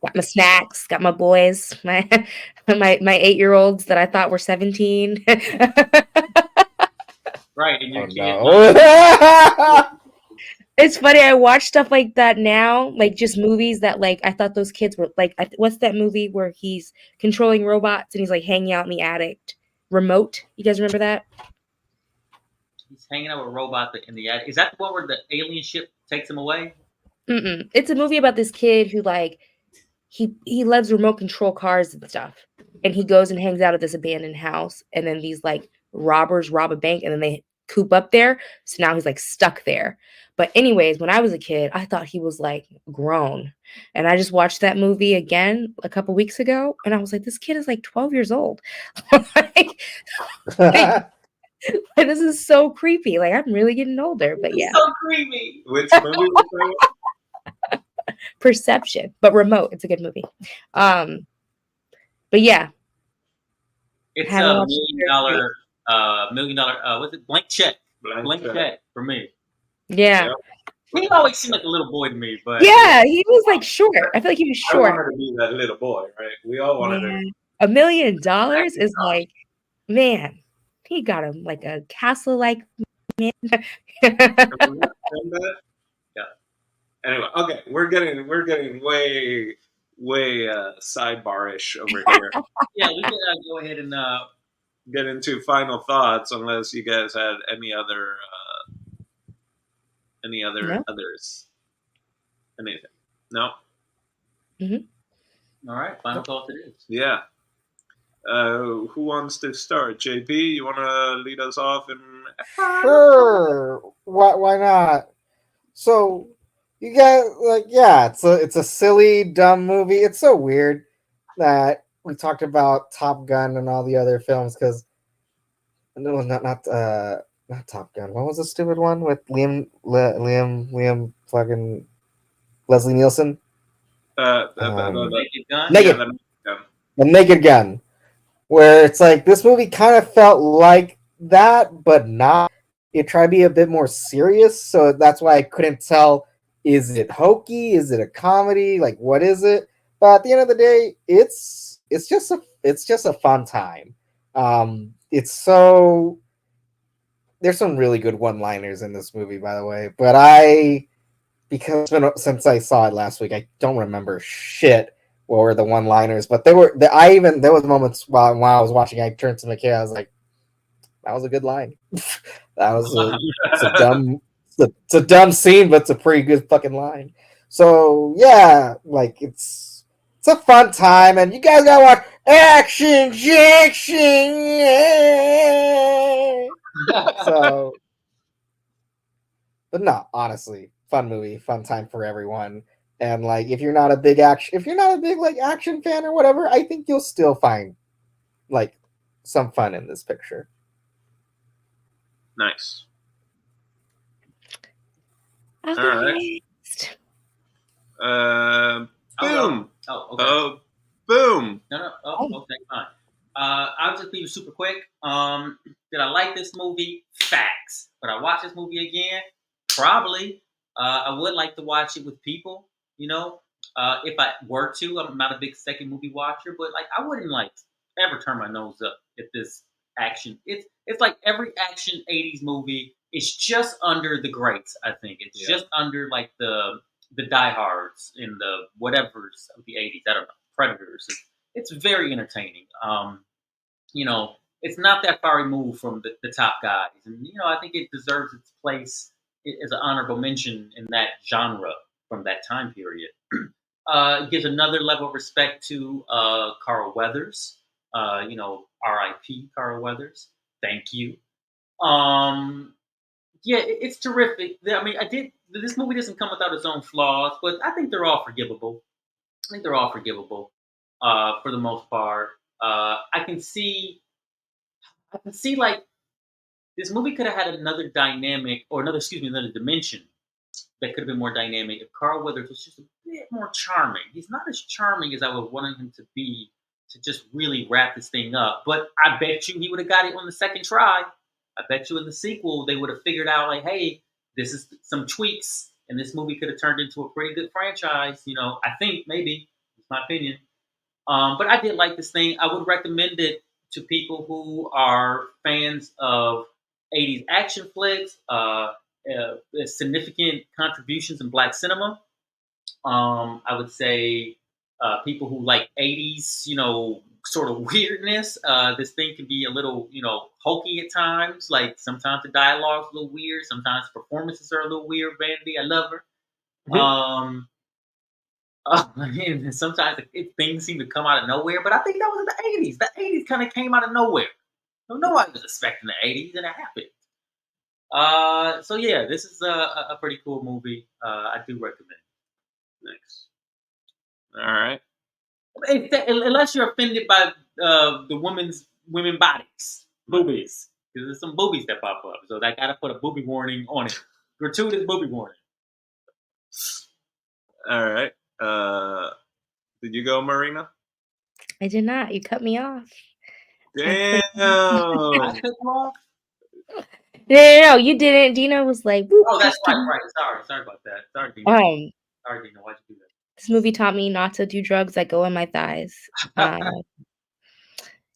Got my snacks, got my boys, my my 8-year-olds that I thought were 17. Right, and Oh your kid no. It's funny, I watch stuff like that now, like just movies that like I thought those kids were like what's that movie where he's controlling robots and he's like hanging out in the attic? Remote. You guys remember that? he's hanging out with a robot in the attic. Is that the one where the alien ship takes him away? Mm-mm. It's a movie about this kid who like he loves remote control cars and stuff. And he goes and hangs out at this abandoned house and then these like robbers rob a bank and then they coop up there. So now he's like stuck there. But anyways, when I was a kid, I thought he was like grown. And I just watched that movie again a couple weeks ago and I was like this kid is like 12 years old. like, like this is so creepy. Like I'm really getting older, but It's yeah. so creepy. Which movie was that? Perception, but Remote. It's a good movie. But yeah, It's haven't a watched it. million dollar. What's it? Blank check. Blank Check. check for me. Yeah. Yep. He always seemed like a little boy to me, but Yeah, he was like short. I feel like he was I short. wanted to be that little boy, right? We all wanted to. Man, $1 million is like, man, he got him like a castle like man. Yeah. Anyway, okay, we're getting way sidebarish over here. yeah, we can go ahead and Get into final thoughts, unless you guys had No? others, anything. No. all right. Final thoughts it is. Yeah. Who wants to start? JP, you want to lead us off? And Sure. Why not? So you guys like yeah, it's a silly, dumb movie. It's so weird that we talked about Top Gun and all the other films because no, not Top Gun. What was the stupid one with Liam fucking Leslie Nielsen? Naked Gun. Naked. Yeah, the, The Naked Gun, where it's like this movie kind of felt like that, but not. It tried to be a bit more serious, so that's why I couldn't tell. Is it hokey? Is it a comedy? Like, what is it? But at the end of the day, it's just a fun time. It's so there's some really good one-liners in this movie, by the way. But because it's been since I saw it last week, I don't remember shit what were the one-liners. But there was moments while I was watching, I turned to Mikhail, I was like, that was a good line. That was it's a dumb scene, but it's a pretty good fucking line. So yeah, like it's a fun time, and you guys gotta watch Action Jackson. So, but no, honestly, fun movie, fun time for everyone. And like, if you're not a big like action fan or whatever, I think you'll still find like some fun in this picture. nice. All right. Boom. Okay. Boom. No. Okay, fine. I'll just be super quick. Did I like this movie? Facts. Would I watch this movie again? Probably. I would like to watch it with people. You know, if I were to, I'm not a big second movie watcher, but like I wouldn't like ever turn my nose up at this action. It's like every action '80s movie. It's just under the greats. I think it's just under like the diehards and the whatevers of the '80s. I don't know, Predators. It's very entertaining. You know, it's not that far removed from the top guys, and you know, I think it deserves its place as an honorable mention in that genre from that time period. It gives another level of respect to Carl Weathers. You know, R.I.P. Carl Weathers. Thank you. Yeah, it's terrific. I mean, this movie doesn't come without its own flaws, but I think they're all forgivable. For the most part. I can see like this movie could have had another dynamic or another dimension that could have been more dynamic if Carl Weathers was just a bit more charming. He's not as charming as I would want him to be to just really wrap this thing up. But I bet you he would have got it on the second try. I bet you in the sequel they would have figured out like, hey, this is some tweaks, and this movie could have turned into a pretty good franchise. I think maybe it's my opinion. But I did like this thing. I would recommend it to people who are fans of 80s action flicks, significant contributions in black cinema. I would say people who like 80s, sort of weirdness. This thing can be a little, hokey at times. Like sometimes the dialogue's a little weird. Sometimes the performances are a little weird. Vanity, I love her. And sometimes things seem to come out of nowhere, but I think that was in the 80s. The 80s kind of came out of nowhere. So nobody was expecting the 80s, and it happened. So yeah, this is a pretty cool movie. I do recommend. Nice. All right. Unless you're offended by the women bodies, boobies, because there's some boobies that pop up, so I gotta put a booby warning on it. Gratuitous booby warning. All right. Did you go, Marina? I did not. You cut me off. Damn. I cut you off. No, you didn't. Dina was like, "Whoop, Oh, that's Christy." right. Sorry about that. Sorry, Dina. Sorry, Dina. Why'd you do This movie taught me not to do drugs that go in my thighs. that?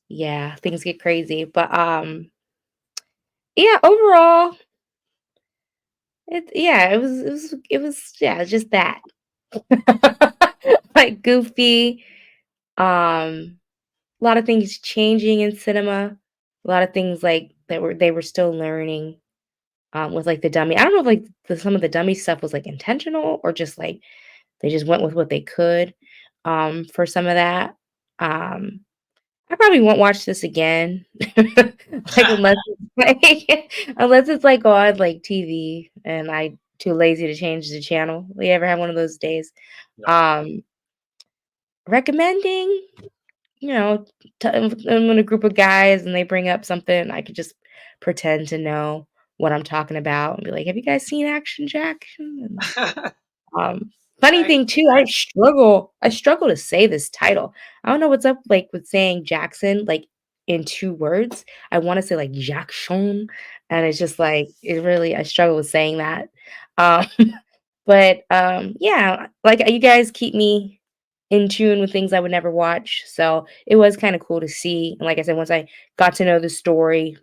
Yeah, things get crazy, but yeah, overall, it was just that, like goofy. A lot of things changing in cinema. A lot of things like they were still learning. With like the dummy. I don't know if like some of the dummy stuff was like intentional or just like they just went with what they could. For some of that. Um, I probably won't watch this again. Like unless it's like unless it's like on like TV and I too lazy to change the channel. You ever have one of those days? Yeah. Recommending, you know, I'm in a group of guys and they bring up something, I could just pretend to know what I'm talking about and be like, "Have you guys seen Action Jackson?" Um, funny thing too, I struggle to say this title. I don't know what's up, like, with saying Jackson, like, in 2 words. I wanna say, like, Jackson, and it's just, like, I struggle with saying that. Um, but, yeah, like, you guys keep me in tune with things I would never watch, so it was kinda cool to see, and like I said, once I got to know the story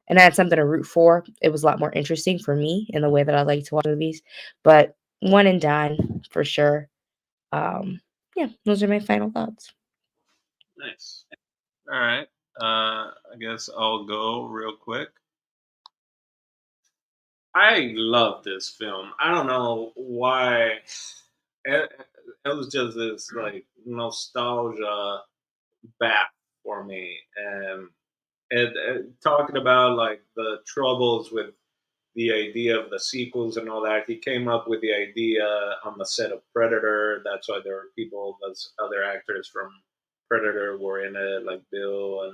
and I had something to root for, it was a lot more interesting for me in the way that I like to watch movies, but one and done for sure. Yeah, those are my final thoughts. Nice. All right. I guess I'll go real quick. I love this film. I don't know why. It, it was just this like nostalgia back for me, and talking about like the troubles with the idea of the sequels and all that. He came up with the idea on the set of Predator. That's why there were people, those other actors from Predator were in it, like Bill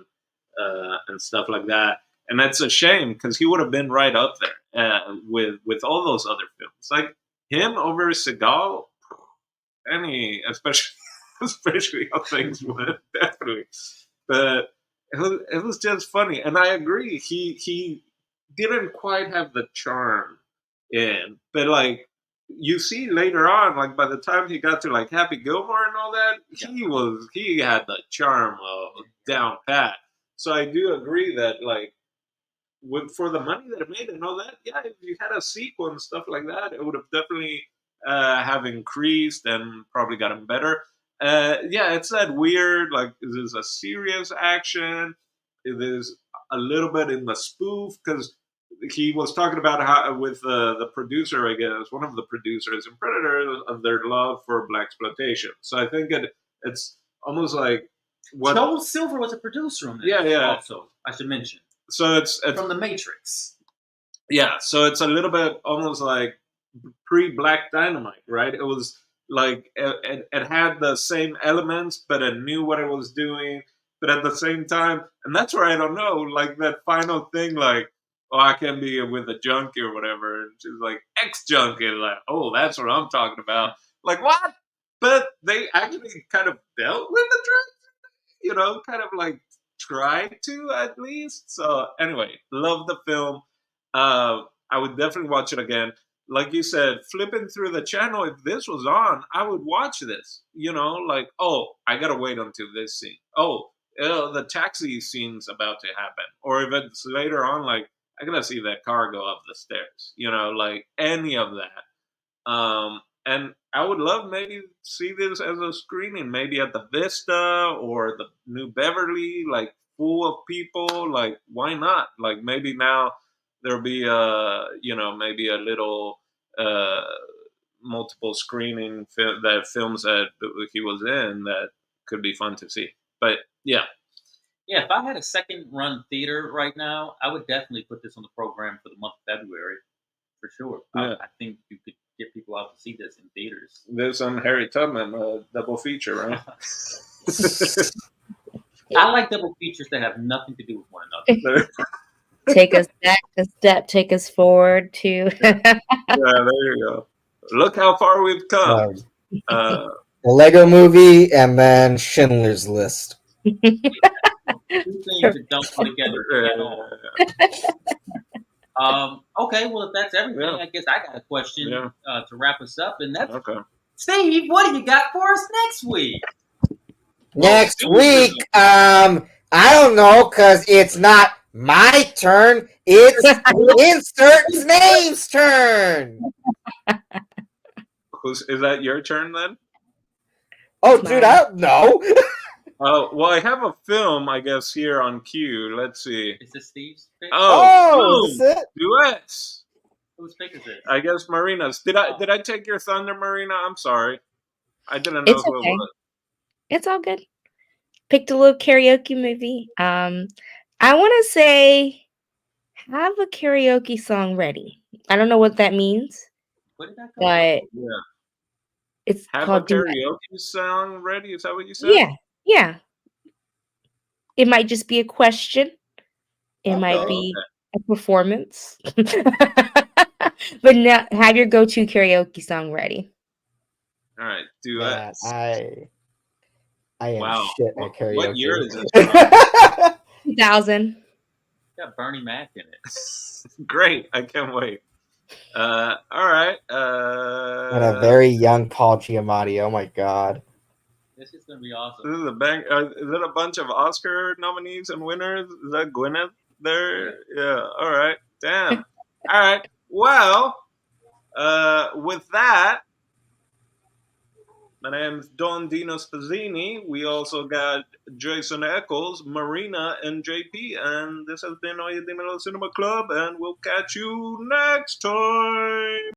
and stuff like that. And that's a shame because he would have been right up there with all those other films, like him over Seagal. Any, especially especially how things went, definitely. But it was just funny, and I agree. He didn't quite have the charm in, but like you see later on, like by the time he got to like Happy Gilmore and all that, he had the charm down pat. So I do agree that like for the money that it made and all that, yeah, if you had a sequel and stuff like that, it would have definitely have increased and probably gotten better. Yeah, it's that weird, like, is this a serious action? It is a little bit in the spoof because he was talking about how with the producer, I guess, one of the producers in Predator, of their love for black exploitation. So I think it's almost like what Joel Silver was a producer on this. Yeah. Also, I should mention. So it's from The Matrix. Yeah, so it's a little bit almost like pre-Black Dynamite, right? It was like it had the same elements, but it knew what it was doing. But at the same time, and that's where I don't know, like that final thing, like, oh, I can be with a junkie or whatever. And she's like, ex-junkie. Like, oh, that's what I'm talking about. Like, what? But they actually kind of dealt with the drugs. kind of like try to at least. So anyway, love the film. I would definitely watch it again. Like you said, flipping through the channel, if this was on, I would watch this. Like, oh, I gotta wait until this scene. Oh, the taxi scene's about to happen. Or if it's later on, like, I gotta see that car go up the stairs. Like any of that. And I would love maybe see this as a screening, maybe at the Vista or the New Beverly, like full of people. Like, why not? Like, maybe now there'll be maybe a little uh, multiple screening that films that he was in that could be fun to see. But yeah, Yeah, if I had a second run theater right now, I would definitely put this on the program for the month of February for sure. yeah. I think you could get people out to see this in theaters. This and Harry Tubman double feature, right? I like double features that have nothing to do with one another. Take us back a step, take us forward to. Yeah, there you go. Look how far we've come. The Lego Movie and then Schindler's List. Two things that don't go together at all. Okay, well, if that's everything, Yeah. I guess I got a question Yeah. to wrap us up, and that's Okay. Steve. What do you got for us next week? Next week, I don't know, because it's not my turn. It's insert name's turn. Is that your turn then? Oh, dude, I don't know. Oh, well, I have a film, I guess, here on cue. Let's see. Is this Steve's pick? Oh, is this it? Duets. Whose pick is it? I guess Marina's. Did I take your thunder, Marina? I'm sorry. I didn't know It's who okay. it was. It's all good. Picked a little karaoke movie. I want to say have a karaoke song ready. I don't know what that means, What did that go? but Yeah. it's Have a called duet. karaoke song ready? Is that what you said? Yeah. It might just be a question. It might Okay. be a performance. But now have your go-to karaoke song ready. All right. Yeah, Duets. I am Wow. shit at karaoke. What year is this from? 2000. Got Bernie Mac in it. Great. I can't wait. All right. And a very young Paul Giamatti. Oh my god. This is gonna be awesome. This is a bank. Is it a bunch of Oscar nominees and winners? Is that Gwyneth there? Yeah. All right. Damn. All right. Well, with that, my name's Don Dino Spazzini. We also got Jason Eccles, Marina, and JP. And this has been Oye Cinema Club. And we'll catch you next time.